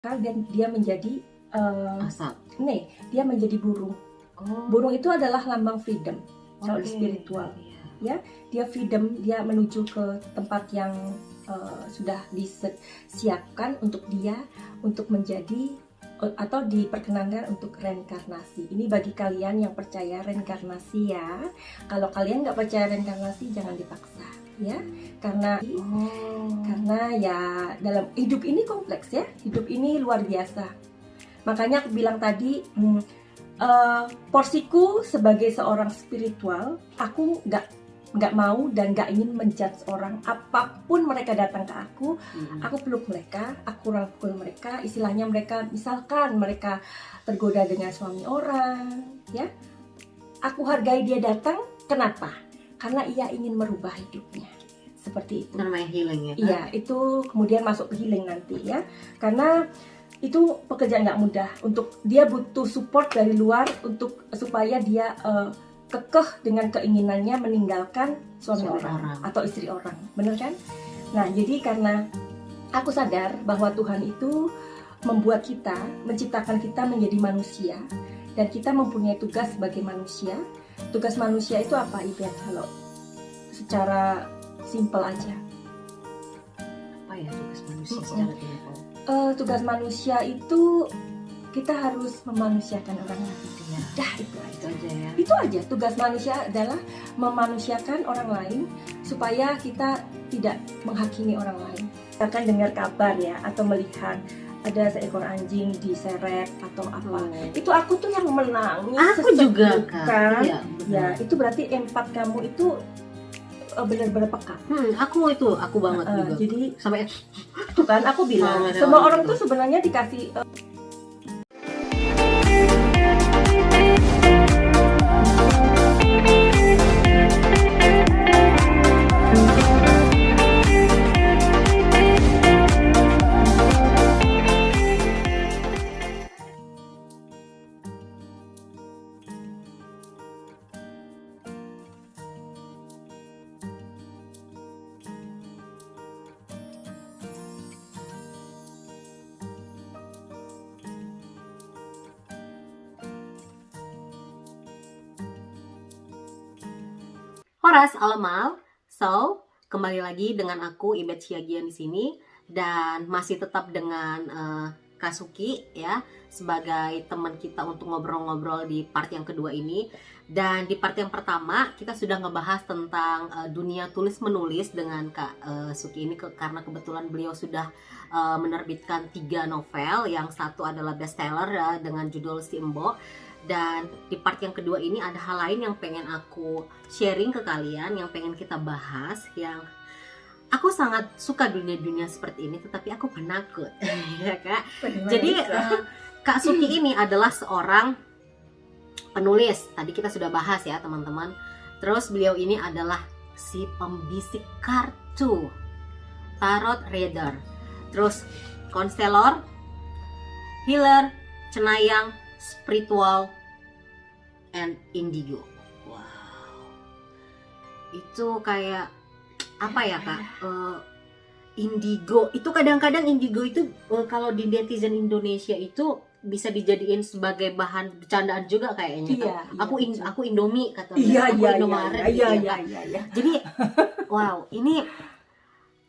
dan dia menjadi Asap. dia menjadi burung. Burung itu adalah lambang freedom, kalau spiritual. Ya, dia freedom, dia menuju ke tempat yang sudah disiapkan untuk dia untuk menjadi atau diperkenankan untuk reinkarnasi. Ini bagi kalian yang percaya reinkarnasi ya. Kalau kalian nggak percaya reinkarnasi, jangan dipaksa ya, karena ya dalam hidup ini kompleks ya, hidup ini luar biasa. Makanya aku bilang tadi, porsiku sebagai seorang spiritual, aku nggak mau dan nggak ingin menjudge orang. Apapun mereka datang ke aku peluk mereka, aku rangkul mereka. Istilahnya mereka, misalkan mereka tergoda dengan suami orang, ya, aku hargai dia datang. Kenapa? Karena ia ingin merubah hidupnya, seperti itu. Namanya healing ya? Iya, itu kemudian masuk ke healing nanti ya. Karena itu pekerjaan nggak mudah. Untuk dia butuh support dari luar untuk supaya dia kekeh dengan keinginannya meninggalkan suami orang atau istri orang, bener kan? Nah, jadi karena aku sadar bahwa Tuhan itu membuat kita, menciptakan kita menjadi manusia, dan kita mempunyai tugas sebagai manusia. Tugas manusia itu apa, Ibet? Kalau secara simple aja. Apa ya tugas manusia secara simple? Tugas manusia itu kita harus memanusiakan orang lain. Dah, itu aja ya. Itu aja, tugas manusia adalah memanusiakan orang lain supaya kita tidak menghakimi orang lain. Kita akan dengar kabar ya, atau melihat ada seekor anjing diseret atau apa. Itu aku tuh yang menangis. Aku juga kan. Ya, itu berarti empat kamu itu benar-benar peka. Aku banget juga. Jadi sampai tuh kan aku bilang, semua orang tuh sebenarnya dikasih Horas Alamal. So, kembali lagi dengan aku Ibet Siagian di sini dan masih tetap dengan Kak Suki ya, sebagai teman kita untuk ngobrol-ngobrol di part yang kedua ini. Dan di part yang pertama kita sudah ngebahas tentang dunia tulis menulis dengan Kak Suki ini karena kebetulan beliau sudah menerbitkan 3 novel, yang satu adalah bestseller dengan judul Si Embo. Dan di part yang kedua ini ada hal lain yang pengen aku sharing ke kalian, yang pengen kita bahas, yang aku sangat suka dunia-dunia seperti ini, tetapi aku penakut ya Kak. Jadi Kak Suki ini adalah seorang penulis, tadi kita sudah bahas ya teman-teman. Terus beliau ini adalah si pembisik kartu, tarot reader, terus konselor, healer, cenayang, spiritual, and indigo. Wow, itu kayak apa ya Kak? Indigo itu kadang-kadang indigo itu kalau di netizen Indonesia itu bisa dijadiin sebagai bahan bercandaan juga kayaknya. Iya, aku Indomie kata aku Indomaret. Iya. Jadi wow, ini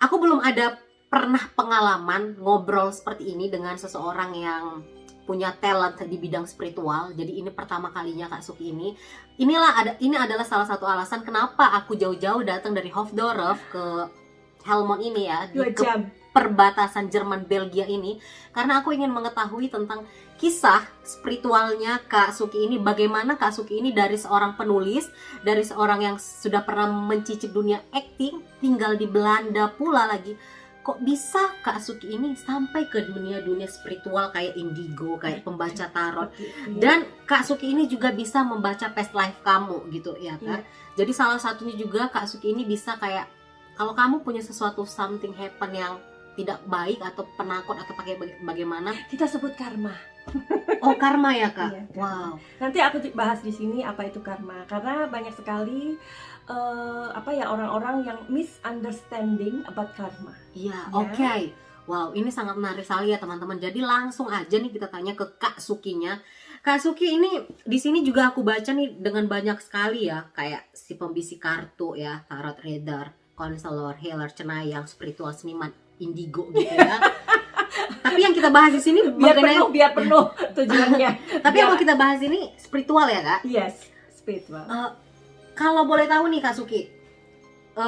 aku belum ada pernah pengalaman ngobrol seperti ini dengan seseorang yang punya talent di bidang spiritual. Jadi ini pertama kalinya Kak Suki ini. Ini adalah salah satu alasan kenapa aku jauh-jauh datang dari Hoofddorp ke Helmond ini ya, di perbatasan Jerman Belgia ini, karena aku ingin mengetahui tentang kisah spiritualnya Kak Suki ini. Bagaimana Kak Suki ini dari seorang penulis, dari seorang yang sudah pernah mencicip dunia acting, tinggal di Belanda pula lagi, kok bisa Kak Suki ini sampai ke dunia-dunia spiritual kayak indigo, kayak pembaca tarot. Dan Kak Suki ini juga bisa membaca past life kamu gitu ya Kak. Jadi salah satunya juga Kak Suki ini bisa kayak, kalau kamu punya sesuatu something happen yang tidak baik atau penakut atau pakai bagaimana, kita sebut karma. Oh, karma ya Kak. Iya, wow. Nanti aku bahas di sini apa itu karma, karena banyak sekali orang-orang yang misunderstanding about karma. Iya, oke. Wow, ini sangat menarik sekali ya teman-teman. Jadi langsung aja nih kita tanya ke Kak Sukinya. Kak Suki, ini di sini juga aku baca nih dengan banyak sekali ya, kayak si pembisik kartu ya, tarot reader, konselor, healer, cenayang, spiritual, seniman, indigo gitu ya. Tapi yang kita bahas di sini biar penuh tujuannya. Tapi yang mau kita bahas ini spiritual ya, Kak? Yes, spiritual. Kalau boleh tahu nih Kak Suki,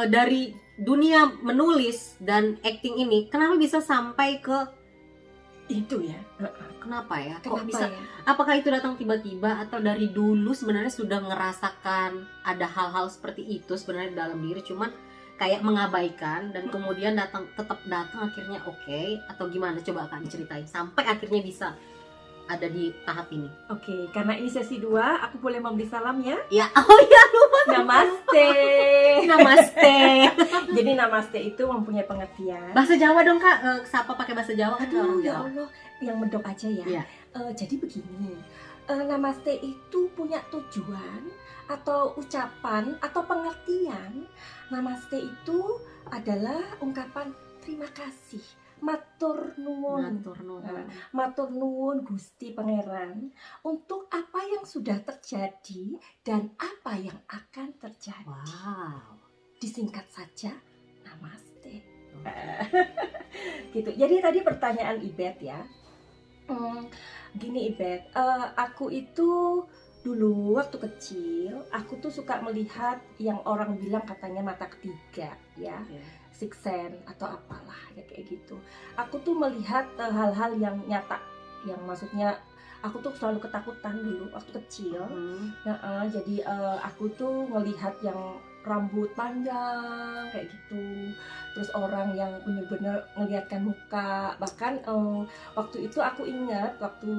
dari dunia menulis dan acting ini, kenapa bisa sampai ke itu ya? Kenapa ya? Kok Kenapa bisa? ya? Apakah itu datang tiba-tiba atau dari dulu sebenarnya sudah ngerasakan ada hal-hal seperti itu sebenarnya dalam diri, cuman kayak mengabaikan dan kemudian tetap datang akhirnya oke, atau gimana? Coba Kak diceritain sampai akhirnya bisa ada di tahap ini. Oke, karena ini sesi 2, aku boleh memberi salam ya? Ya, oh ya lupa. Namaste. Namaste. Jadi namaste itu mempunyai pengertian. Bahasa Jawa dong Kak, siapa pakai bahasa Jawa kan? Aduh ya Allah, yang medok aja ya. Iya. Jadi begini, namaste itu punya tujuan atau ucapan atau pengertian. Namaste itu adalah ungkapan terima kasih. Matur nuwun. Matur nuwun Gusti Pangeran untuk apa yang sudah terjadi dan apa yang akan terjadi. Wow. Disingkat saja, namaste. Gitu. Jadi tadi pertanyaan Ibet ya. Gini Ibet, aku itu dulu waktu kecil, aku tuh suka melihat yang orang bilang katanya mata ketiga ya. Sixth sense atau apalah ya kayak gitu. Aku tuh melihat hal-hal yang nyata, yang maksudnya aku tuh selalu ketakutan dulu waktu kecil. Jadi aku tuh melihat yang rambut panjang kayak gitu, terus orang yang bener-bener ngeliatkan muka. Bahkan waktu itu aku ingat waktu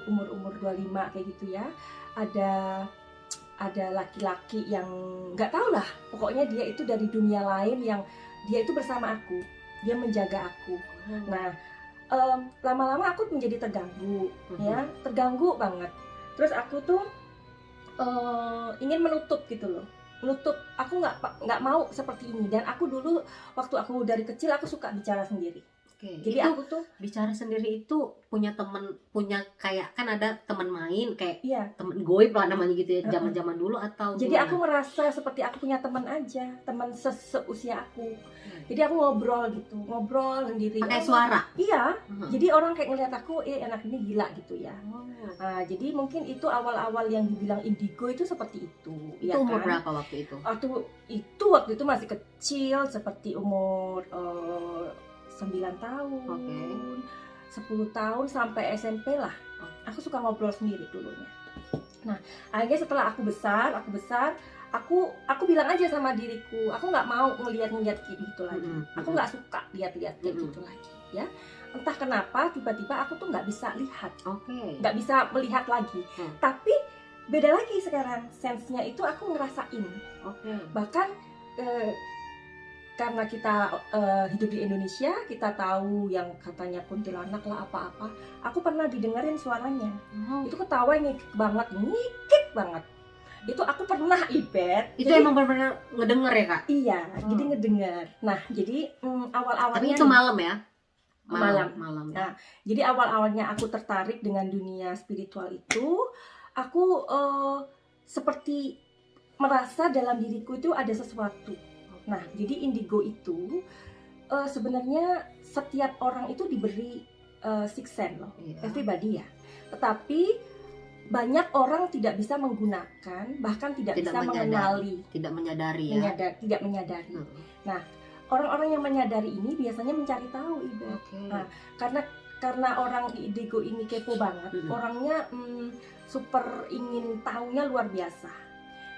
umur 25 kayak gitu ya, ada laki-laki yang nggak tahu lah, pokoknya dia itu dari dunia lain yang dia itu bersama aku, dia menjaga aku. Nah, lama-lama aku menjadi terganggu, ya, terganggu banget. Terus aku tuh ingin menutup gitu loh, aku nggak mau seperti ini. Dan aku dulu waktu aku dari kecil aku suka bicara sendiri. Jadi aku tuh bicara sendiri itu punya kayak kan ada teman main kayak iya, teman goib lah namanya gitu ya, zaman-zaman dulu atau jadi gimana? aku merasa seperti aku punya teman aja, teman seusia aku. Jadi aku ngobrol sendiri. Pakai suara? Iya. Jadi orang kayak ngeliat aku, anak ini gila gitu ya. Nah, jadi mungkin itu awal-awal yang dibilang indigo itu seperti itu. Itu umur berapa waktu itu? Waktu itu masih kecil, seperti umur 9 tahun, 10 tahun sampai SMP lah. Aku suka ngobrol sendiri dulunya. Nah, akhirnya setelah aku besar, aku bilang aja sama diriku, aku nggak mau ngeliat kayak gitu lagi. Aku nggak suka lihat-lihat kayak gitu lagi, ya. Entah kenapa tiba-tiba aku tuh nggak bisa lihat, nggak bisa melihat lagi. Tapi beda lagi sekarang, sense-nya itu aku ngerasain. Bahkan karena kita hidup di Indonesia, kita tahu yang katanya kuntilanak lah apa-apa. Aku pernah didengerin suaranya. Itu ketawa ngikik banget. Itu aku pernah Ibet. Itu jadi, emang benar-benar ngedenger ya Kak? Iya, jadi ngedenger. Nah, jadi awal-awalnya. Tapi itu malam ya? Malam. Nah, jadi awal-awalnya aku tertarik dengan dunia spiritual itu, aku seperti merasa dalam diriku itu ada sesuatu. Nah, jadi indigo itu sebenarnya setiap orang itu diberi sixth sense loh, everybody ya. Tetapi banyak orang tidak bisa menggunakan, bahkan tidak bisa mengenali, tidak menyadari ya. Tidak menyadari. Nah, orang-orang yang menyadari ini biasanya mencari tahu, Ibu. Nah, karena orang indigo ini kepo banget, orangnya super ingin tahunya luar biasa.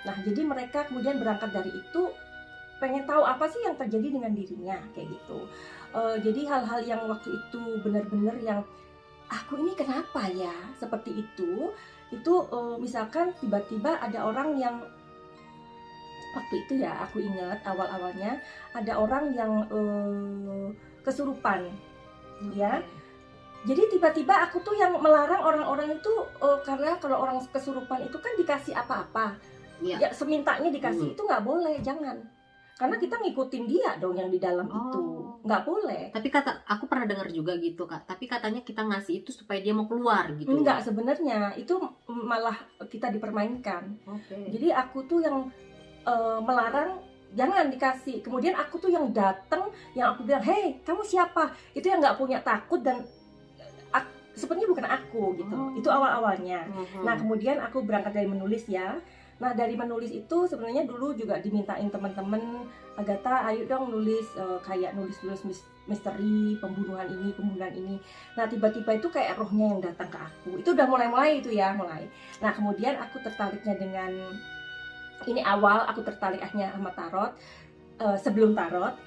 Nah, jadi mereka kemudian berangkat dari itu, pengen tahu apa sih yang terjadi dengan dirinya kayak gitu. Jadi hal-hal yang waktu itu benar-benar yang aku ini kenapa ya seperti itu misalkan tiba-tiba ada orang yang waktu itu ya aku ingat awal-awalnya ada orang yang kesurupan ya. Jadi tiba-tiba aku tuh yang melarang orang-orang itu karena kalau orang kesurupan itu kan dikasih apa-apa ya semintanya dikasih, itu nggak boleh, jangan. karena kita ngikutin dia dong yang di dalam itu, nggak boleh. Tapi aku pernah dengar juga gitu Kak, tapi katanya kita ngasih itu supaya dia mau keluar gitu. Enggak, sebenarnya itu malah kita dipermainkan. Jadi aku tuh yang melarang jangan dikasih, kemudian aku tuh yang datang, yang aku bilang, hei kamu siapa, itu yang nggak punya takut dan sebenarnya bukan aku gitu. Itu awal-awalnya. Nah kemudian aku berangkat dari menulis ya. Nah dari menulis itu sebenarnya dulu juga dimintain teman-teman, Agatha ayo dong nulis kayak nulis misteri pembunuhan ini. Nah tiba-tiba itu kayak rohnya yang datang ke aku. Itu udah mulai itu ya mulai. Nah kemudian aku tertariknya dengan ini awal aku tertarik akhirnya sama tarot. Sebelum tarot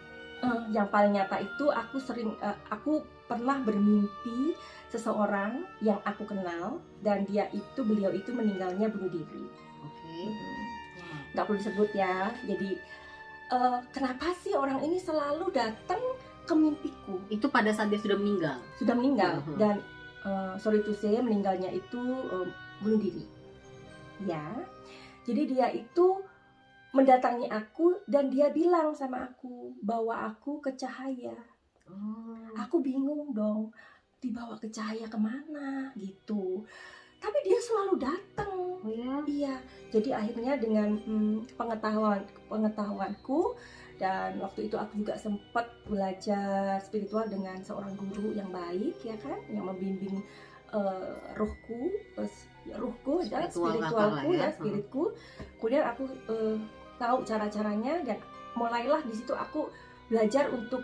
yang paling nyata itu aku pernah bermimpi seseorang yang aku kenal dan beliau itu meninggalnya bunuh diri. Nggak perlu disebut ya. Jadi kenapa sih orang ini selalu datang ke mimpiku? Itu pada saat dia sudah meninggal. Dan sorry to say meninggalnya itu bunuh diri. Ya. Jadi dia itu mendatangi aku dan dia bilang sama aku, bawa aku ke cahaya. Aku bingung dong, dibawa ke cahaya kemana gitu. Tapi dia selalu datang. Iya. Jadi akhirnya dengan pengetahuanku, dan waktu itu aku juga sempat belajar spiritual dengan seorang guru yang baik ya kan, yang membimbing ruhku, spiritku. Kemudian aku tahu cara-caranya dan mulailah di situ aku belajar untuk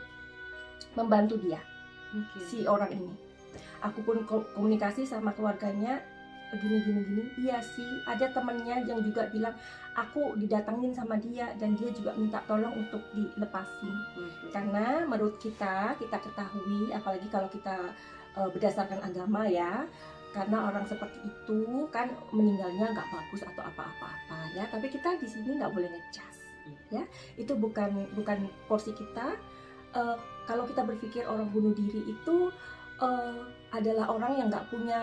membantu dia, si orang ini. Aku pun komunikasi sama keluarganya, gini. Iya sih, ada temennya yang juga bilang aku didatengin sama dia dan dia juga minta tolong untuk dilepasin. Karena menurut kita ketahui, apalagi kalau kita berdasarkan agama ya, karena orang seperti itu kan meninggalnya nggak bagus atau apa-apa ya. Tapi kita di sini nggak boleh ngecas, ya. Itu bukan porsi kita. Kalau kita berpikir orang bunuh diri itu adalah orang yang nggak punya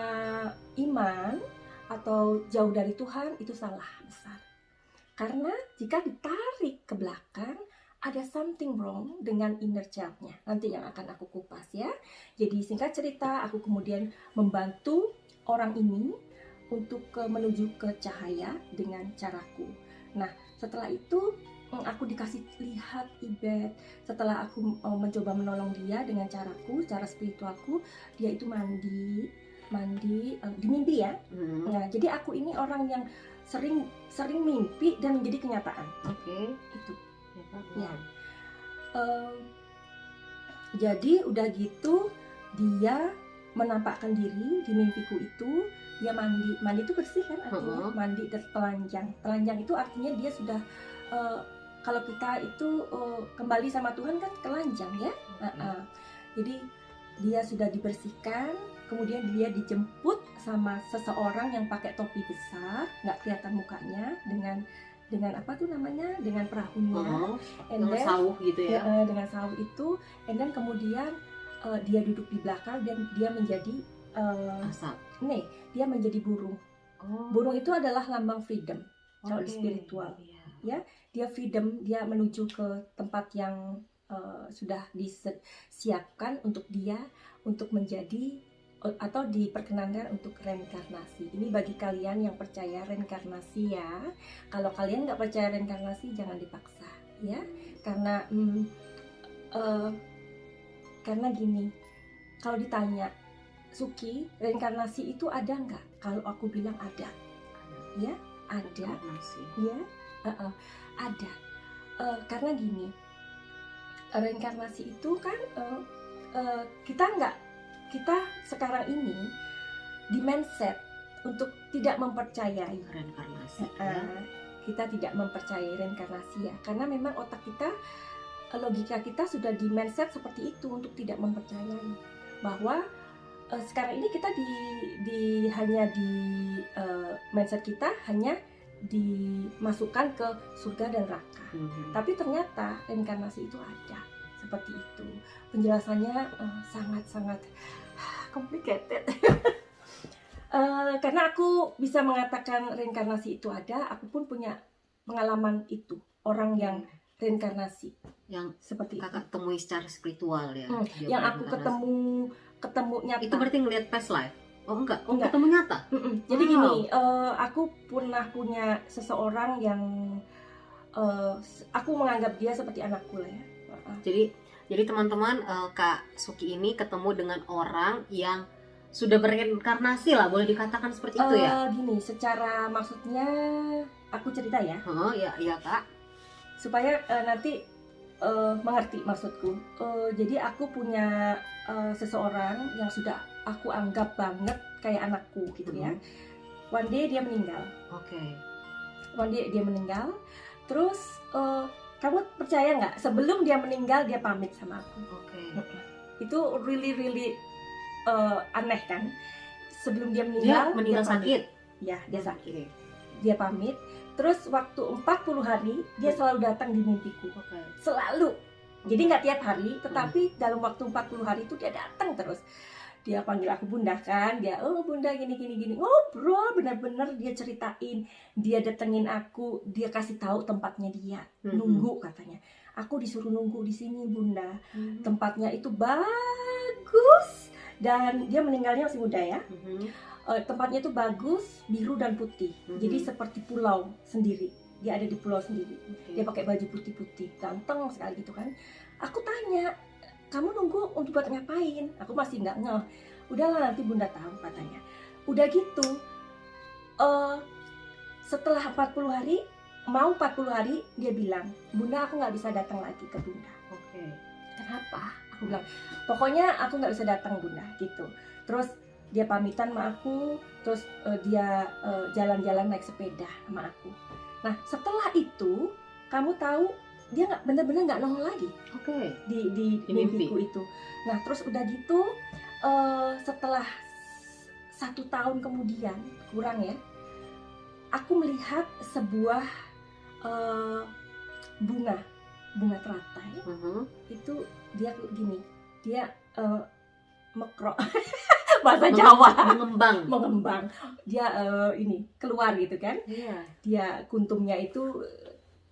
iman atau jauh dari Tuhan, itu salah besar. Karena jika ditarik ke belakang, ada something wrong dengan inner child-nya. Nanti yang akan aku kupas ya. Jadi singkat cerita, aku kemudian membantu orang ini untuk menuju ke cahaya dengan caraku. Nah, setelah itu aku dikasih lihat Ibet. Setelah aku mencoba menolong dia dengan caraku, cara spiritualku, dia itu mandi di mimpi ya. Nah, jadi aku ini orang yang sering mimpi dan menjadi kenyataan. Itu. Ya. Jadi udah gitu dia menampakkan diri di mimpiku itu. Dia mandi itu bersih kan artinya, mandi telanjang itu artinya dia sudah kalau kita itu kembali sama Tuhan kan telanjang ya. Jadi dia sudah dibersihkan, kemudian dia dijemput sama seseorang yang pakai topi besar, nggak kelihatan mukanya, dengan apa tuh namanya, dengan perahunya, dengan sauh gitu ya. Dengan sauh itu, and then kemudian dia duduk di belakang dan dia menjadi asap. Dia menjadi burung. Burung itu adalah lambang freedom, kalau spiritual. Ya, dia freedom, dia menuju ke tempat yang sudah disiapkan untuk dia untuk menjadi atau diperkenankan untuk reinkarnasi. Ini bagi kalian yang percaya reinkarnasi ya. Kalau kalian nggak percaya reinkarnasi, jangan dipaksa ya. Karena gini, kalau ditanya, Suki, reinkarnasi itu ada nggak? Kalau aku bilang ada, ya ada, ya ada. Karena gini, reinkarnasi itu kan kita sekarang ini di mindset untuk tidak mempercayai reinkarnasi. Kita tidak mempercayai reinkarnasi ya, karena memang otak kita, logika kita sudah di mindset seperti itu untuk tidak mempercayai bahwa sekarang ini kita hanya di mindset kita hanya dimasukkan ke surga dan neraka. Tapi ternyata reinkarnasi itu ada, seperti itu. Penjelasannya sangat-sangat complicated. Karena aku bisa mengatakan reinkarnasi itu ada, aku pun punya pengalaman itu. Orang yang reinkarnasi yang seperti itu. kakak temui secara spiritual ya. Yang aku ketemu nyata. Itu berarti ngelihat past life? Oh enggak, Enggak. ketemu nyata. Jadi gini, aku pernah punya seseorang yang aku menganggap dia seperti anakku lah ya. Jadi teman-teman, Kak Suki ini ketemu dengan orang yang sudah bereinkarnasi lah, boleh dikatakan seperti itu ya? Gini, secara maksudnya aku cerita ya. Ya Kak. Supaya nanti mengerti maksudku. Jadi aku punya seseorang yang sudah aku anggap banget kayak anakku gitu ya. One day dia meninggal. One day dia meninggal. Terus kamu percaya nggak? Sebelum dia meninggal dia pamit sama aku. Itu really aneh kan? Sebelum dia meninggal, dia sakit. Ya, dia sakit. Dia pamit. Terus waktu 40 hari dia selalu datang di mimpiku. Selalu. Jadi nggak tiap hari, tetapi dalam waktu 40 hari itu dia datang terus. Dia panggil aku bunda kan, dia bunda gini, ngobrol benar-benar dia ceritain, dia datengin aku, dia kasih tahu tempatnya dia, nunggu katanya. Aku disuruh nunggu di sini bunda, tempatnya itu bagus dan dia meninggalnya masih muda ya. Tempatnya itu bagus, biru dan putih, jadi seperti pulau sendiri. Dia ada di pulau sendiri. Dia pakai baju putih-putih, ganteng sekali gitu kan. Aku tanya, kamu nunggu untuk buat ngapain? Aku masih nggak ngeh. Udahlah nanti bunda tahu katanya. Udah gitu, setelah 40 hari, mau 40 hari, dia bilang, bunda aku nggak bisa datang lagi ke bunda. Kenapa? Aku bilang, pokoknya aku nggak bisa datang bunda gitu. Terus dia pamitan sama aku, terus dia jalan-jalan naik sepeda sama aku. Nah setelah itu, kamu tahu dia nggak bener-bener nggak nongol lagi. Di mimpiku itu. Nah terus udah gitu, setelah 1 tahun kemudian kurang ya, aku melihat sebuah bunga teratai. Itu dia gini, dia mekrok. Bahasa Jawa, mengembang. Dia ini keluar gitu kan. Dia kuntumnya itu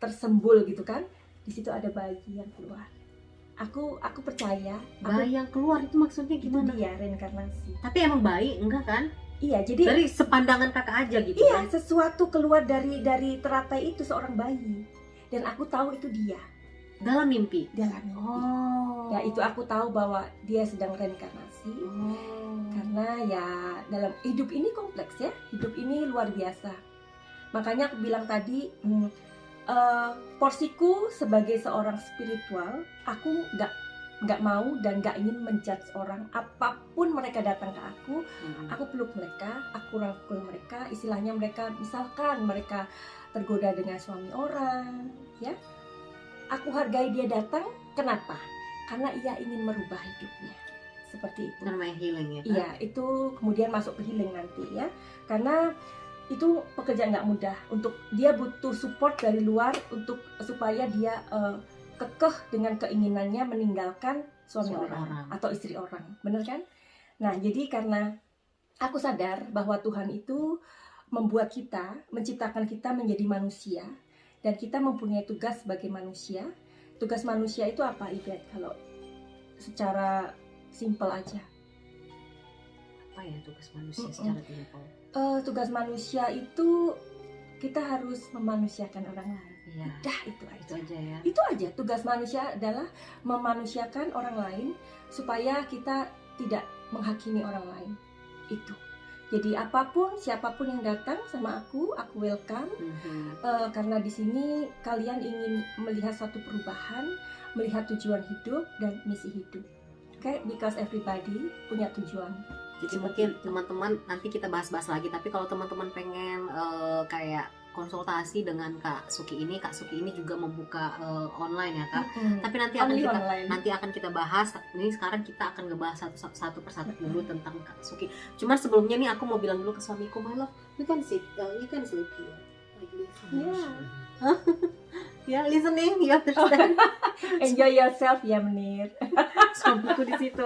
tersembul gitu kan. Di situ ada bayi yang keluar. Aku percaya. Bayi yang keluar itu maksudnya gimana? Itu dia reinkarnasi. Tapi emang bayi enggak kan? Iya, jadi dari sepandangan kakak aja gitu. Iya, kan? sesuatu keluar dari teratai itu seorang bayi. Dan aku tahu itu dia. Dalam mimpi. Ya itu aku tahu bahwa dia sedang reinkarnasi. Karena ya dalam hidup ini kompleks ya, hidup ini luar biasa. Makanya aku bilang tadi, porsiku sebagai seorang spiritual, aku nggak mau dan nggak ingin menjudge orang. Apapun mereka datang ke aku peluk mereka, aku rangkul mereka. Istilahnya mereka, misalkan mereka tergoda dengan suami orang, ya, aku hargai dia datang. Kenapa? Karena ia ingin merubah hidupnya. Seperti itu. Namanya healing ya kan? Iya, itu kemudian masuk ke healing nanti ya. Karena itu pekerjaan nggak mudah. Untuk dia butuh support dari luar untuk supaya dia kekeh dengan keinginannya meninggalkan suami orang atau istri orang. Bener kan? Nah, jadi karena aku sadar bahwa Tuhan itu membuat kita, menciptakan kita menjadi manusia, dan kita mempunyai tugas sebagai manusia. Tugas manusia itu apa, Ibet? Kalau secara simpel aja. Apa ya tugas manusia secara simpel? Tugas manusia itu kita harus memanusiakan orang lain. Iya. Udah itu aja ya. Itu aja. Tugas manusia adalah memanusiakan orang lain supaya kita tidak menghakimi orang lain. Itu. Jadi apapun, siapapun yang datang sama aku welcome. Karena di sini kalian ingin melihat suatu perubahan, melihat tujuan hidup dan misi hidup. Okay? Because everybody punya tujuan. Jadi mungkin teman-teman nanti kita bahas-bahas lagi. Tapi kalau teman-teman pengen kayak konsultasi dengan Kak Suki ini juga membuka online ya Kak. Tapi nanti akan kita bahas. Ini sekarang kita akan ngebahas satu persatu dulu tentang Kak Suki. Cuman sebelumnya nih aku mau bilang dulu ke suamiku, my love, you can sleep here like this. Ya, listening, you understand. Enjoy yourself ya Menir. Suamiku di situ.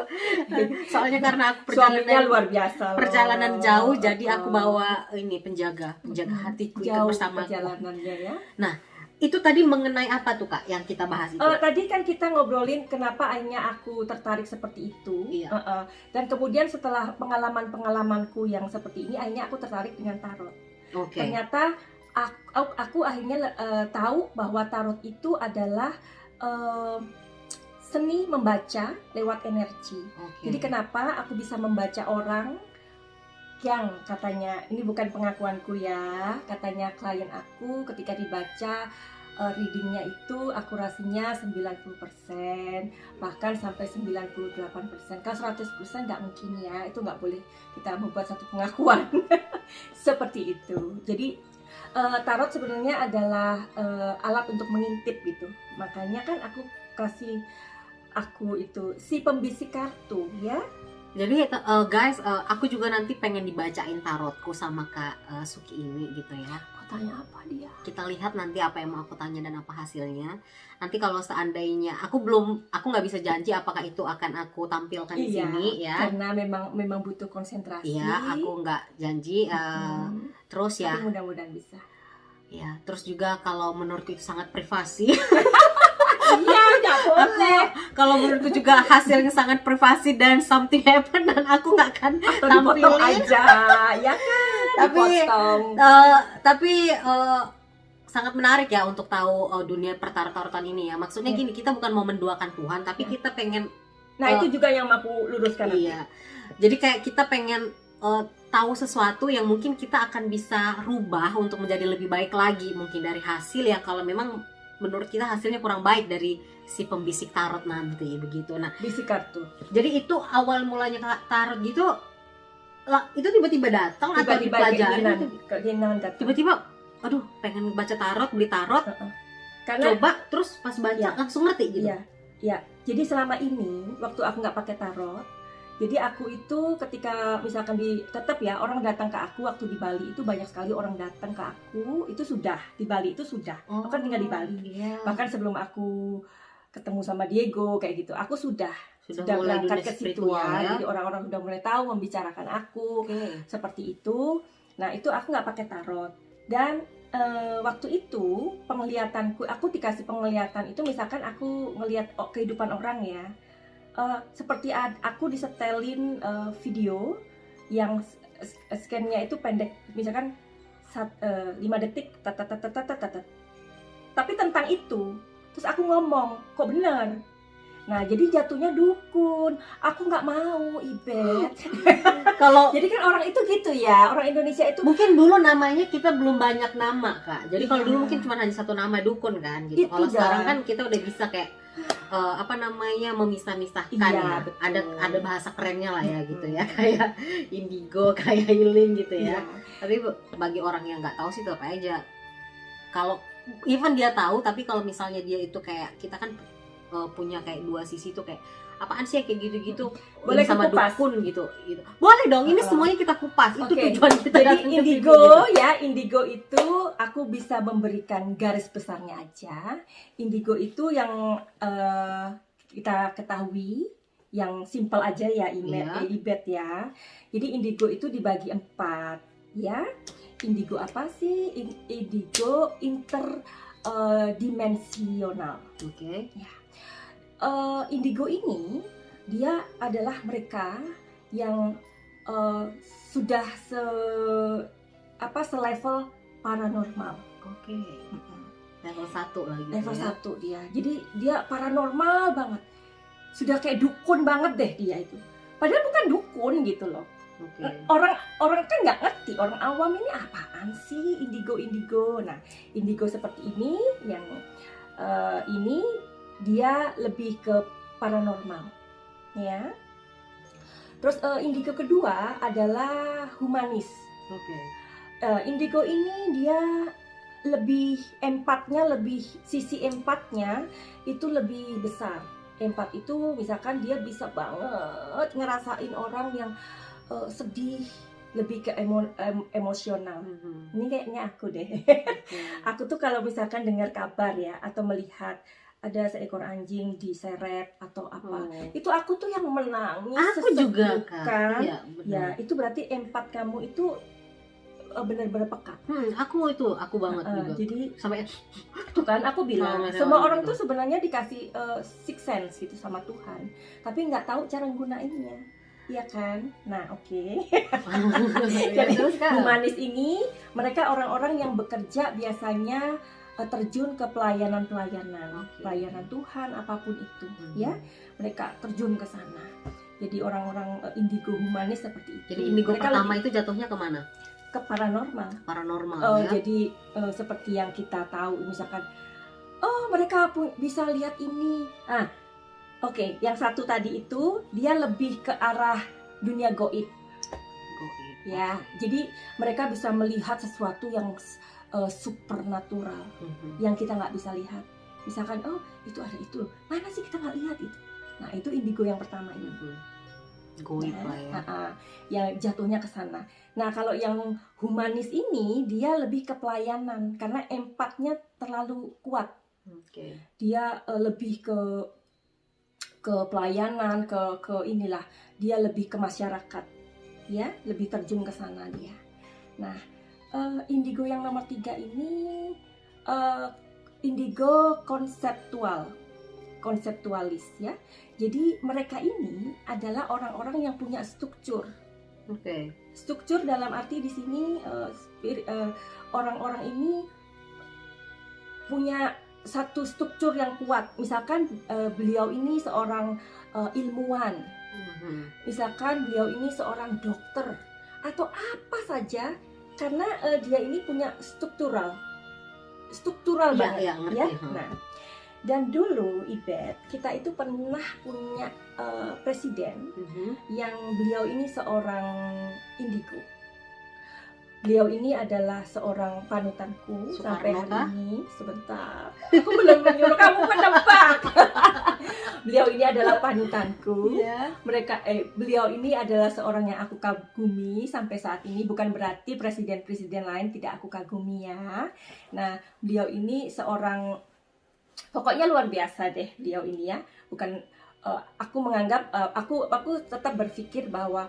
Soalnya karena aku suaminya luar biasa loh. Perjalanan jauh, jadi aku bawa ini penjaga hatiku itu bersama perjalanannya ya. Nah, itu tadi mengenai apa tuh Kak yang kita bahas itu? Tadi kan kita ngobrolin kenapa akhirnya aku tertarik seperti itu. Iya. Dan kemudian setelah pengalaman-pengalamanku yang seperti ini, akhirnya aku tertarik dengan tarot. Oke. Ternyata aku akhirnya tahu bahwa tarot itu adalah seni membaca lewat energi. Oke. Jadi kenapa aku bisa membaca orang yang katanya, ini bukan pengakuanku ya, katanya klien aku ketika dibaca readingnya itu akurasinya 90%, bahkan sampai 98%. Kalau 100% nggak mungkin ya, itu nggak boleh kita membuat satu pengakuan seperti itu. Jadi tarot sebenarnya adalah alat untuk mengintip gitu. Makanya kan aku kasih aku itu si pembisik kartu ya. Jadi guys, aku juga nanti pengen dibacain tarotku sama Kak Suki ini gitu ya. Mau tanya apa dia? Kita lihat nanti apa yang mau aku tanya dan apa hasilnya. Nanti kalau seandainya aku nggak bisa janji apakah itu akan aku tampilkan di sini ya. Karena memang butuh konsentrasi. Iya, aku nggak janji. Terus ya. Tapi mudah-mudahan bisa. Ya, terus juga kalau menurutku itu sangat privasi. Iya, nggak boleh. Kalau menurutku juga hasilnya sangat privasi dan something happen dan aku nggak akan tampilin aja, ya kan? Tapi sangat menarik ya untuk tahu dunia pertarot-tarotan ini ya. Maksudnya gini, kita bukan mau menduakan Tuhan, tapi kita pengen. Nah itu juga yang aku luruskan. Iya. Jadi kayak kita pengen tahu sesuatu yang mungkin kita akan bisa rubah untuk menjadi lebih baik lagi mungkin dari hasil yang kalau memang menurut kita hasilnya kurang baik dari si pembisik tarot nanti begitu. Nah, bisik kartu. Jadi itu awal mulanya tarot gitu, itu tiba-tiba datang atau dipelajari? Keinginan datang. Tiba-tiba, aduh pengen baca tarot, beli tarot, karena coba terus pas baca langsung ngerti gitu. Iya. Jadi selama ini waktu aku nggak pakai tarot, jadi aku itu ketika misalkan tetap ya orang datang ke aku waktu di Bali itu banyak sekali orang datang ke aku itu sudah di Bali itu sudah. Aku kan tinggal di Bali. Iya. Bahkan sebelum aku ketemu sama Diego kayak gitu, aku sudah berangkat ke situ ya. Jadi orang-orang sudah mulai tahu membicarakan aku seperti itu. Nah itu aku nggak pakai tarot dan waktu itu penglihatanku, aku dikasih penglihatan itu misalkan aku ngelihat kehidupan orang ya. Seperti aku disetelin video yang scan-nya itu pendek, misalkan 5 detik, tapi tentang itu. Terus aku ngomong, kok bener? Nah jadi jatuhnya dukun. Aku nggak mau Ibet. Jadi kan orang itu gitu ya, orang Indonesia itu mungkin dulu namanya kita belum banyak nama Kak. Jadi kalau dulu mungkin cuma hanya satu nama dukun kan gitu. Kalau sekarang kan kita udah bisa kayak memisah-misahkan ya. Ada bahasa kerennya lah ya gitu ya, kayak indigo, kayak healing gitu ya. Tapi bagi orang yang nggak tahu sih tetap aja, kalau even dia tahu, tapi kalau misalnya dia itu kayak kita kan punya kayak dua sisi tuh, kayak apaan sih kayak gitu-gitu, boleh sama kupas dukun gitu. Boleh dong, ini semuanya kita kupas. Itu tujuan kita. Jadi indigo ya, indigo itu aku bisa memberikan garis besarnya aja. Indigo itu yang kita ketahui, yang simple aja ya, Ibet ya. Jadi indigo itu dibagi 4 ya. Indigo apa sih? Indigo interdimensional. Oke. Ya. Indigo ini dia adalah mereka yang sudah selevel paranormal. Oke. Level 1 lagi. Level 1 dia. Jadi dia paranormal banget. Sudah kayak dukun banget deh dia itu. Padahal bukan dukun gitu loh. Orang kan nggak ngerti, orang awam ini apaan sih indigo. Nah, indigo seperti ini yang ini dia lebih ke paranormal, ya. Terus indigo kedua adalah humanis. Indigo ini dia lebih sisi empatnya itu lebih besar. Empat itu misalkan dia bisa banget ngerasain orang yang sedih, lebih ke emosional. Ini kayaknya aku deh. Aku tuh kalau misalkan dengar kabar ya atau melihat ada seekor anjing diseret atau apa, itu aku tuh yang menangis. Aku juga kan. Ya, itu berarti empat kamu itu benar-benar peka. Aku banget juga. Jadi Sampai tuh kan aku bilang Sama semua orang gitu. tuh sebenarnya dikasih sixth sense gitu sama Tuhan, tapi nggak tahu cara gunainnya, iya kan? Nah oke. Ya, Jadi terus Kak. humanis ini mereka orang-orang yang bekerja biasanya terjun ke pelayanan Oke. pelayanan Tuhan apapun itu, Hmm. ya mereka terjun ke sana. Jadi orang-orang indigo humanis seperti itu. Jadi indigo Mereka pertama lebih itu jatuhnya kemana? ke paranormal. Paranormal ya. Jadi seperti yang kita tahu misalkan, oh mereka bisa lihat ini. Oke, yang satu tadi itu dia lebih ke arah dunia goib. Ya, jadi mereka bisa melihat sesuatu yang supernatural yang kita nggak bisa lihat. Misalkan, oh itu ada itu, mana sih kita nggak lihat itu. Nah itu indigo yang pertama ini. Goib lah ya. Yang jatuhnya ke sana. Nah kalau yang humanis ini dia lebih ke pelayanan karena empatnya terlalu kuat. Oke. Dia lebih ke pelayanan, ke inilah, dia lebih ke masyarakat, ya, lebih terjun ke sana dia. Nah, indigo yang nomor 3 ini indigo konseptualis, ya. Jadi mereka ini adalah orang-orang yang punya struktur. Oke. Struktur dalam arti di sini orang-orang ini punya satu struktur yang kuat. Misalkan beliau ini seorang ilmuwan, misalkan beliau ini seorang dokter atau apa saja, karena dia ini punya struktural banget, ya, ngerti, ya. Nah, dan dulu Ibet kita itu pernah punya presiden yang beliau ini seorang indigo. Beliau ini adalah seorang panutanku sampai hari ini. Sebentar, aku belum menyuruh kamu menebak. Beliau ini adalah panutanku. Beliau ini adalah seorang yang aku kagumi sampai saat ini. Bukan berarti presiden-presiden lain tidak aku kagumi ya. Nah, beliau ini seorang, pokoknya luar biasa deh beliau ini ya. Bukan aku menganggap aku tetap berpikir bahwa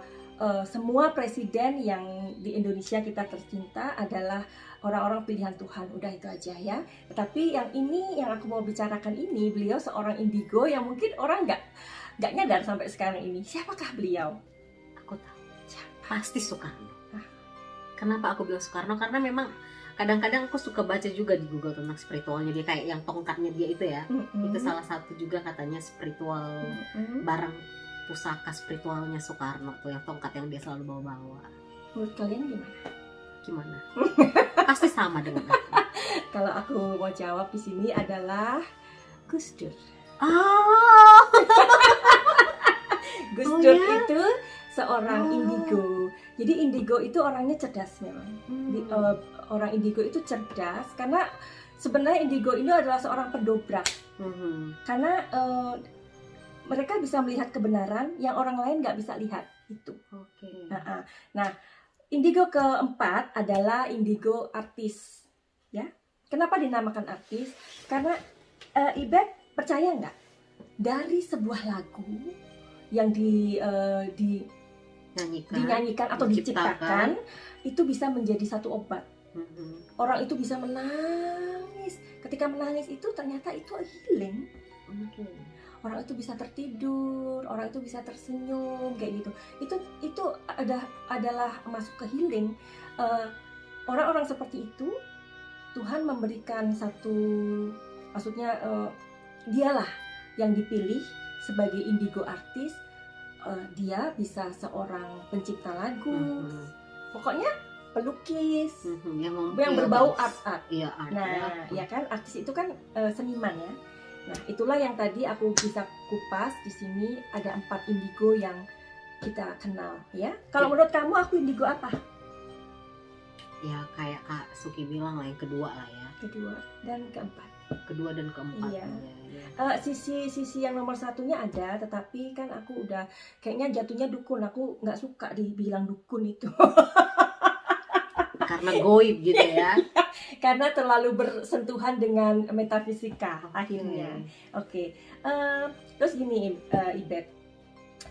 semua presiden yang di Indonesia kita tercinta adalah orang-orang pilihan Tuhan, udah itu aja ya. Tetapi yang ini yang aku mau bicarakan ini, beliau seorang indigo yang mungkin orang nggak nyadar sampai sekarang ini. Siapakah beliau? Aku tahu. Pasti Soekarno. Kenapa aku bilang Soekarno? Karena memang kadang-kadang aku suka baca juga di Google tentang spiritualnya dia, kayak yang tongkatnya dia itu ya. Itu salah satu juga katanya spiritual, barang pusaka spiritualnya Soekarno tuh, yang tongkat yang dia selalu bawa-bawa. Menurut kalian Gimana? Pasti sama dengan aku. Kalau aku mau jawab di sini adalah Gus Dur. Gus Dur itu seorang indigo. Jadi indigo itu orangnya cerdas memang. Orang indigo itu cerdas karena sebenarnya indigo ini adalah seorang pendobrak. Karena mereka bisa melihat kebenaran yang orang lain nggak bisa lihat itu. Nah, indigo keempat adalah indigo artis, ya. Kenapa dinamakan artis? Karena Ibet percaya nggak, dari sebuah lagu yang dinyanyikan atau diciptakan itu bisa menjadi satu obat. Orang itu bisa menangis. Ketika menangis itu ternyata itu healing. Orang itu bisa tertidur, orang itu bisa tersenyum kayak gitu. Itu adalah masuk ke healing. Orang-orang seperti itu Tuhan memberikan satu, maksudnya dialah yang dipilih sebagai indigo artis. Dia bisa seorang pencipta lagu, pokoknya pelukis, yang berbau art. Nah, ya kan, artis itu kan seniman ya. Nah, itulah yang tadi aku bisa kupas di sini. Ada 4 indigo yang kita kenal, ya. Kalau menurut kamu aku indigo apa? Ya kayak Kak Suki bilang lah, yang kedua lah ya. Kedua dan keempat. Iya. Sisi yang nomor satunya ada, tetapi kan aku udah kayaknya jatuhnya dukun. Aku nggak suka dibilang dukun itu. Karena goib gitu ya. Karena terlalu bersentuhan dengan metafisika akhirnya. Oke. Terus gini, Ibet,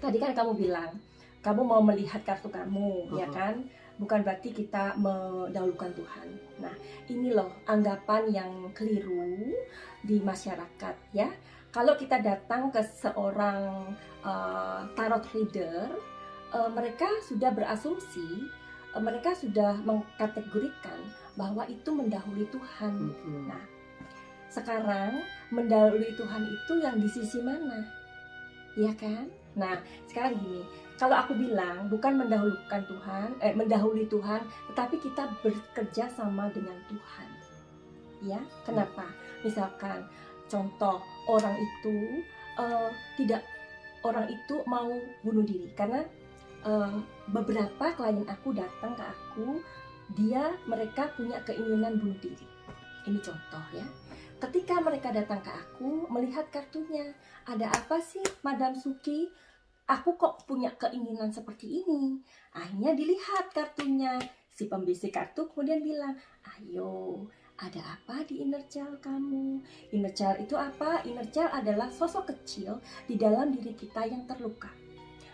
tadi kan kamu bilang kamu mau melihat kartu kamu, ya kan? bukan berarti kita mendahulukan Tuhan. Nah, ini loh anggapan yang keliru di masyarakat ya. Kalau kita datang ke seorang tarot reader, mereka sudah berasumsi, mereka sudah mengkategorikan bahwa itu mendahului Tuhan. Nah, sekarang mendahului Tuhan itu yang di sisi mana? Ya kan? Nah, sekarang gini, kalau aku bilang bukan mendahului Tuhan, tetapi kita bekerja sama dengan Tuhan. Ya, kenapa? Misalkan contoh orang itu mau bunuh diri karena beberapa klien aku datang ke aku, mereka punya keinginan bunuh diri. Ini contoh ya. Ketika mereka datang ke aku, melihat kartunya, ada apa sih Madam Suki? Aku kok punya keinginan seperti ini. Akhirnya dilihat kartunya. Si pembisik kartu kemudian bilang, ayo, ada apa di inner child kamu? Inner child itu apa? Inner child adalah sosok kecil di dalam diri kita yang terluka.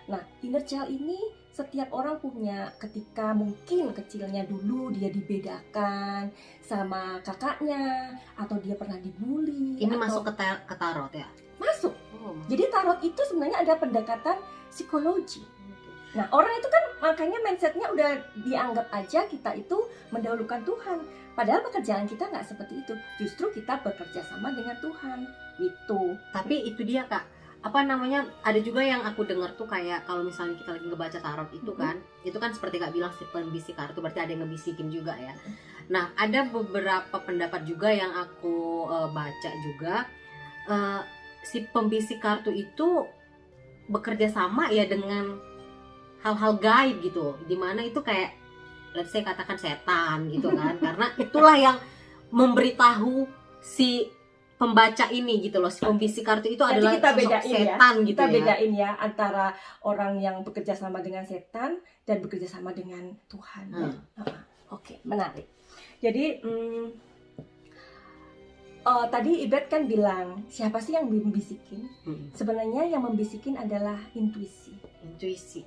Nah, inner child ini setiap orang punya, ketika mungkin kecilnya dulu dia dibedakan sama kakaknya, atau dia pernah dibully. Ini masuk ke tarot ya? Masuk. Jadi tarot itu sebenarnya ada pendekatan psikologi. Nah, orang itu kan makanya mindsetnya udah dianggap aja kita itu mendahulukan Tuhan. Padahal pekerjaan kita nggak seperti itu. Justru kita bekerja sama dengan Tuhan. Gitu. Tapi itu dia Kak. Apa namanya, ada juga yang aku dengar tuh kayak kalau misalnya kita lagi ngebaca tarot itu kan, itu kan seperti Kak bilang si pembisik kartu, berarti ada yang ngebisikin juga ya. Nah, ada beberapa pendapat juga yang aku baca juga, si pembisik kartu itu bekerja sama ya dengan hal-hal gaib gitu, dimana itu kayak let's say katakan setan gitu kan, karena itulah yang memberitahu si pembaca ini gitu loh, si pembisik kartu itu adalah kita bedain setan ya. gitu kita ya. Bedain ya antara orang yang bekerja sama dengan setan dan bekerja sama dengan Tuhan. Ya. Oke, menarik. Jadi tadi Ibet kan bilang siapa sih yang membisikin? Sebenarnya yang membisikin adalah intuisi.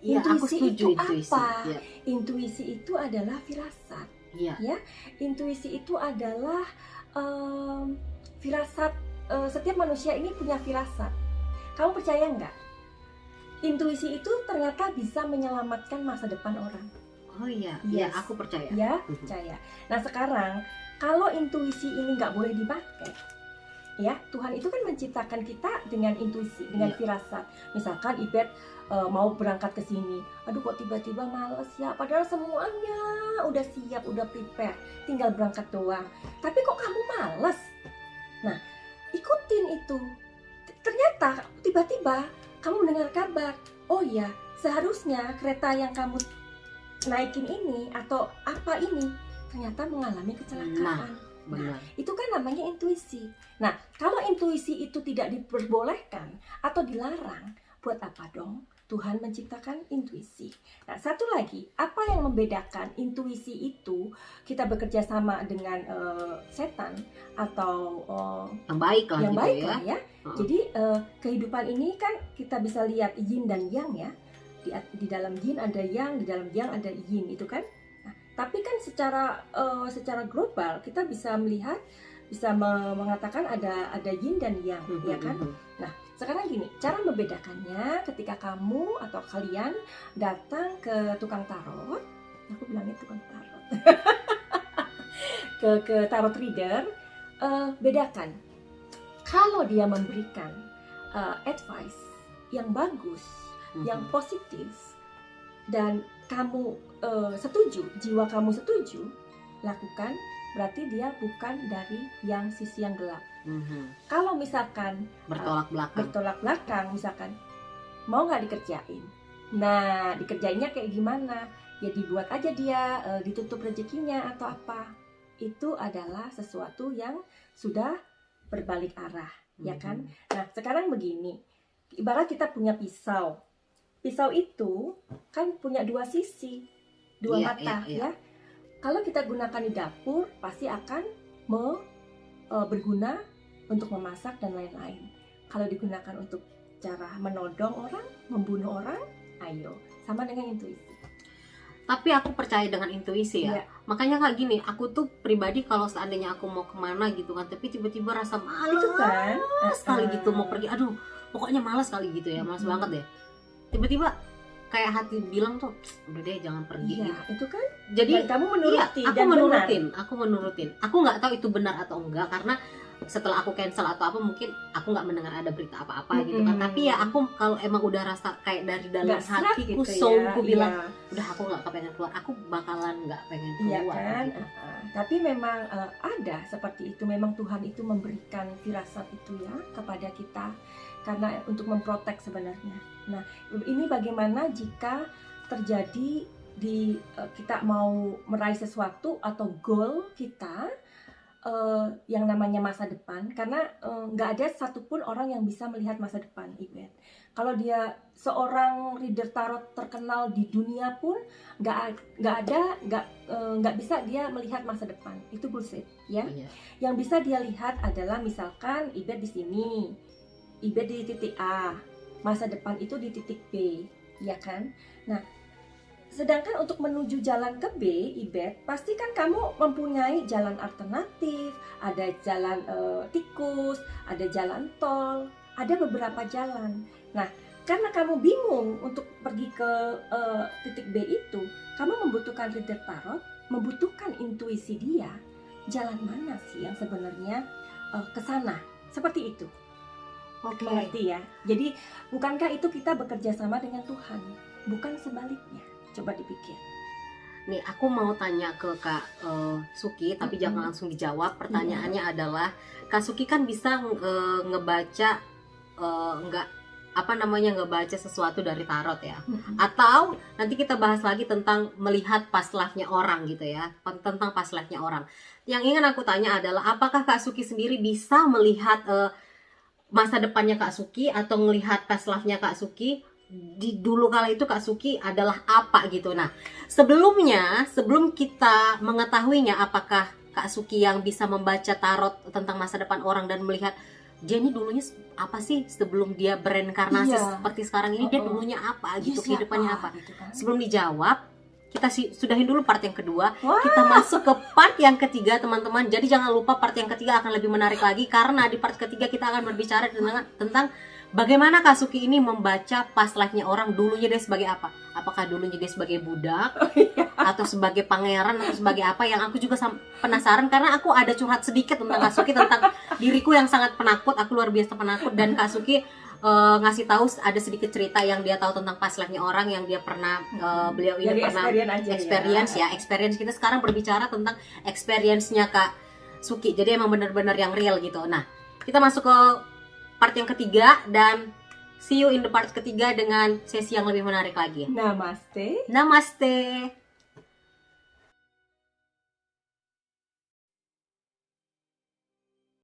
Iya, aku setuju itu intuisi. Apa? Ya. Intuisi itu adalah firasat. Ya. Ya, intuisi itu adalah firasat. Setiap manusia ini punya firasat. Kamu percaya nggak? Intuisi itu ternyata bisa menyelamatkan masa depan orang. Oh iya, yes. Ya aku percaya. Ya, percaya. Nah sekarang kalau intuisi ini nggak boleh dipakai, ya Tuhan itu kan menciptakan kita dengan intuisi, dengan firasat. Misalkan Ibet mau berangkat ke sini, aduh kok tiba-tiba males ya, padahal semuanya udah siap, udah prepare, tinggal berangkat doang. Tapi kok kamu males? Nah, ikutin itu. Ternyata tiba-tiba kamu mendengar kabar, oh ya, seharusnya kereta yang kamu naikin ini atau apa ini ternyata mengalami kecelakaan. Nah, itu kan namanya intuisi. Nah, kalau intuisi itu tidak diperbolehkan atau dilarang, buat apa dong Tuhan menciptakan intuisi? Nah, satu lagi, apa yang membedakan intuisi itu kita bekerja sama dengan setan atau yang baik lah, yang gitu baik ya. Lah ya. Jadi kehidupan ini kan kita bisa lihat yin dan yang ya. Di dalam yin ada yang, di dalam yang ada yin, itu kan. Nah, tapi kan secara global kita bisa melihat, bisa mengatakan ada yin dan yang, ya kan. Nah, sekarang gini, cara membedakannya ketika kamu atau kalian datang ke tukang tarot, aku bilangnya tukang tarot, ke tarot reader, bedakan. Kalau dia memberikan advice yang bagus, yang positif, dan kamu setuju, jiwa kamu setuju, lakukan, berarti dia bukan dari yang sisi yang gelap. Kalau misalkan bertolak belakang, misalkan mau nggak dikerjain, nah dikerjainnya kayak gimana? Ya dibuat aja dia, ditutup rezekinya atau apa? Itu adalah sesuatu yang sudah berbalik arah, ya kan? Nah sekarang begini, ibarat kita punya pisau. Pisau itu kan punya dua sisi, dua mata, ya. Kalau kita gunakan di dapur, pasti akan berguna untuk memasak dan lain-lain. Kalau digunakan untuk cara menodong orang, membunuh orang, ayo, sama dengan intuisi. tapi aku percaya dengan intuisi ya. Iya. Makanya kayak gini, aku tuh pribadi kalau seandainya aku mau kemana gitu kan, tapi tiba-tiba rasa malas Itu kan sekali gitu mau pergi, aduh pokoknya malas sekali gitu ya, malas banget deh. Tiba-tiba kayak hati bilang tuh, udah deh jangan pergi iya, gitu. itu kan. Jadi Dan kamu menuruti iya, aku dan menurutin, aku menurutin. Aku nggak tahu itu benar atau enggak, karena setelah aku cancel atau apa mungkin aku nggak mendengar ada berita apa-apa gitu kan. Tapi ya aku kalau emang udah rasa kayak dari dalam Nggak serak hatiku, gitu soulku ya, bilang, iya. udah aku nggak kepengen keluar, aku bakalan nggak pengen Iya keluar. kan, Gitu. tapi memang ada seperti itu. Memang Tuhan itu memberikan firasat itu ya kepada kita karena untuk memprotek sebenarnya. Nah, ini bagaimana jika terjadi di kita mau meraih sesuatu atau goal kita yang namanya masa depan, karena nggak ada satupun orang yang bisa melihat masa depan, Iben. Kalau dia seorang reader tarot terkenal di dunia pun nggak bisa dia melihat masa depan. Itu bullshit ya. Iya. Yang bisa dia lihat adalah misalkan Ibet di sini, Ibet di titik A, masa depan itu di titik B, ya kan? Nah, sedangkan untuk menuju jalan ke B, Ibet, pasti kan kamu mempunyai jalan alternatif, ada jalan tikus, ada jalan tol, ada beberapa jalan. Nah, karena kamu bingung untuk pergi ke titik B itu, kamu membutuhkan reader tarot, membutuhkan intuisi dia, jalan mana sih yang sebenarnya ke sana, seperti itu. Oke. Mengerti ya? Jadi bukankah itu kita bekerja sama dengan Tuhan, bukan sebaliknya? Coba dipikir. Nih aku mau tanya ke Kak Suki, tapi jangan langsung dijawab. Pertanyaannya adalah, Kak Suki kan bisa ngebaca ngebaca sesuatu dari tarot ya. Atau nanti kita bahas lagi tentang melihat past life-nya orang gitu ya, tentang past life-nya orang. Yang ingin aku tanya adalah, apakah Kak Suki sendiri bisa melihat masa depannya Kak Suki atau melihat past life-nya Kak Suki di dulu kala itu Kak Suki adalah apa gitu. Nah, sebelum kita mengetahuinya apakah Kak Suki yang bisa membaca tarot tentang masa depan orang dan melihat dia ini dulunya apa sih sebelum dia bereinkarnasi seperti sekarang ini, dia dulunya apa gitu, kehidupannya apa. Gitu kan? Sebelum dijawab, kita sudahin dulu part yang kedua. Kita masuk ke part yang ketiga teman-teman. Jadi jangan lupa part yang ketiga akan lebih menarik lagi, karena di part ketiga kita akan berbicara tentang bagaimana Kak Suki ini membaca past life-nya orang, dulunya dia sebagai apa. Apakah dulunya dia sebagai budak atau sebagai pangeran atau sebagai apa, yang aku juga penasaran, karena aku ada curhat sedikit tentang Kak Suki, tentang diriku yang sangat penakut. Aku luar biasa penakut, dan Kak Suki ngasih tahu ada sedikit cerita yang dia tahu tentang past life-nya orang yang dia pernah beliau ini dari pernah experience kita sekarang berbicara tentang experience-nya Kak Suki. Jadi emang benar-benar yang real gitu. Nah, kita masuk ke part yang ketiga, dan see you in the part ketiga dengan sesi yang lebih menarik lagi. Namaste. Namaste.